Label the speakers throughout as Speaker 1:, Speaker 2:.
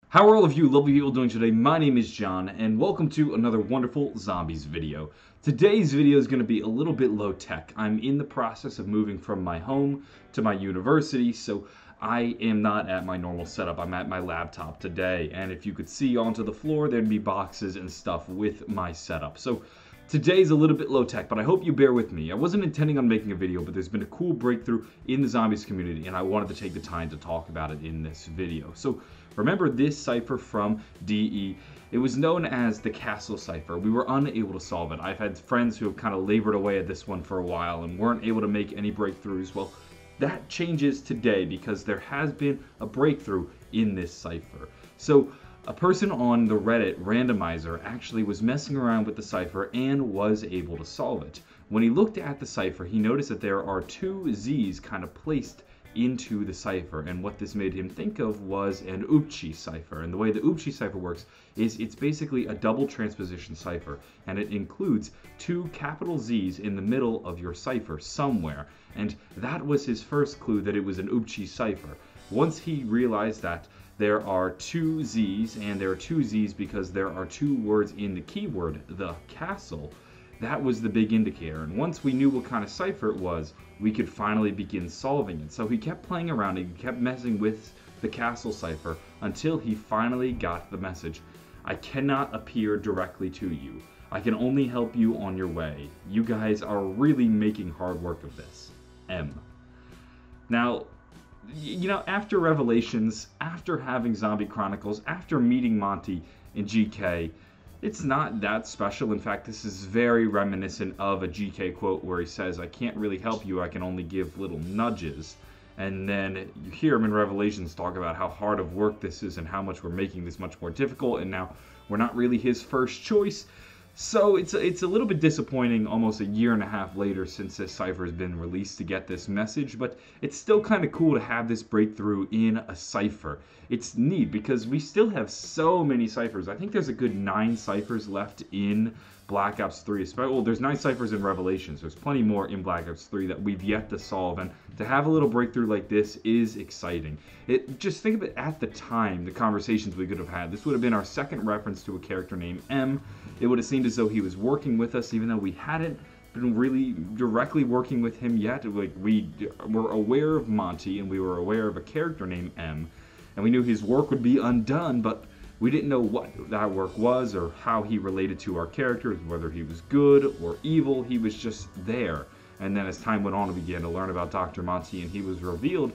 Speaker 1: How are all of you lovely people doing today? My name is John, and welcome to another wonderful zombies video. Today's video is going to be a little bit low tech. I'm in the process of moving from my home to my university, so I am not at my normal setup. I'm at my laptop today, and if you could see onto the floor, there'd be boxes and stuff with my setup. So today's a little bit low tech, but I hope you bear with me. I wasn't intending on making a video, but there's been a cool breakthrough in the zombies community, and I wanted to take the time to talk about it in this video. So remember this cipher from DE. It was known as the Castle Cipher. We were unable to solve it. I've had friends who have kind of labored away at this one for a while and weren't able to make any breakthroughs. Well, that changes today because there has been a breakthrough in this cipher. So a person on the Reddit Randomiser actually was messing around with the cipher and was able to solve it. When he looked at the cipher, he noticed that there are two Z's kind of placed into the cipher, and what this made him think of was an UPCI cipher. And the way the UPCI cipher works is it's basically a double transposition cipher, and it includes two capital Z's in the middle of your cipher somewhere, and that was his first clue that it was an UPCI cipher. Once he realized that there are two Z's, and there are two Z's because there are two words in the keyword, the castle, that was the big indicator. And once we knew what kind of cipher it was, we could finally begin solving it. So he kept playing around, he kept messing with the castle cipher until he finally got the message. I cannot appear directly to you. I can only help you on your way. You guys are really making hard work of this. M. Now, you know, after Revelations, after having Zombie Chronicles, after meeting Monty in GK, it's not that special. In fact, this is very reminiscent of a GK quote where he says, I can't really help you, I can only give little nudges. And then you hear him in Revelations talk about how hard of work this is and how much we're making this much more difficult, and now we're not really his first choice. So it's a little bit disappointing almost a year and a half later since this cipher has been released to get this message, but it's still kind of cool to have this breakthrough in a cipher. It's neat because we still have so many ciphers. I think there's a good 9 ciphers left in Black Ops 3. Well, there's 9 ciphers in Revelations. There's plenty more in Black Ops 3 that we've yet to solve, and to have a little breakthrough like this is exciting. Just think of it at the time, the conversations we could have had. This would have been our second reference to a character named M. It would have seemed as though he was working with us, even though we hadn't been really directly working with him yet. Like, we were aware of Monty, and we were aware of a character named M, and we knew his work would be undone, but we didn't know what that work was or how he related to our characters, whether he was good or evil. He was just there. And then as time went on, we began to learn about Dr. Monty, and he was revealed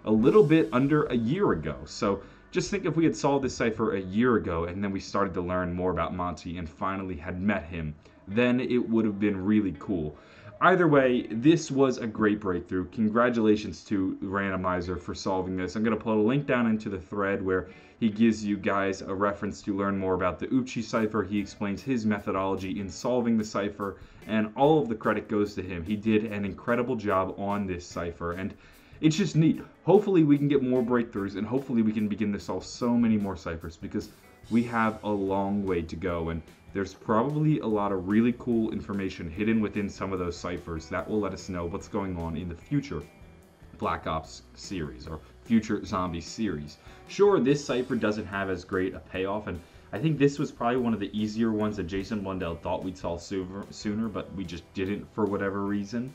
Speaker 1: a little bit under a year ago. So just think if we had solved this cipher a year ago and then we started to learn more about Monty and finally had met him, then it would have been really cool. Either way, this was a great breakthrough. Congratulations to Randomiser for solving this. I'm going to put a link down into the thread where he gives you guys a reference to learn more about the UPCI cipher. He explains his methodology in solving the cipher, and all of the credit goes to him. He did an incredible job on this cipher, and it's just neat. Hopefully we can get more breakthroughs, and hopefully we can begin to solve so many more ciphers, because we have a long way to go, and there's probably a lot of really cool information hidden within some of those ciphers that will let us know what's going on in the future Black Ops series or future zombie series. Sure, this cipher doesn't have as great a payoff, and I think this was probably one of the easier ones that Jason Blundell thought we'd solve sooner, but we just didn't for whatever reason.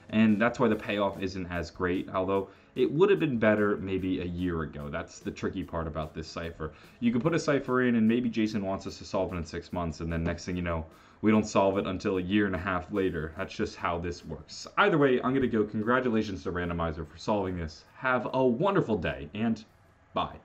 Speaker 1: And that's why the payoff isn't as great, although it would have been better maybe a year ago. That's the tricky part about this cipher. You can put a cipher in, and maybe Jason wants us to solve it in 6 months, and then next thing you know, we don't solve it until a year and a half later. That's just how this works. Either way, I'm going to go congratulations to Randomiser for solving this. Have a wonderful day, and bye.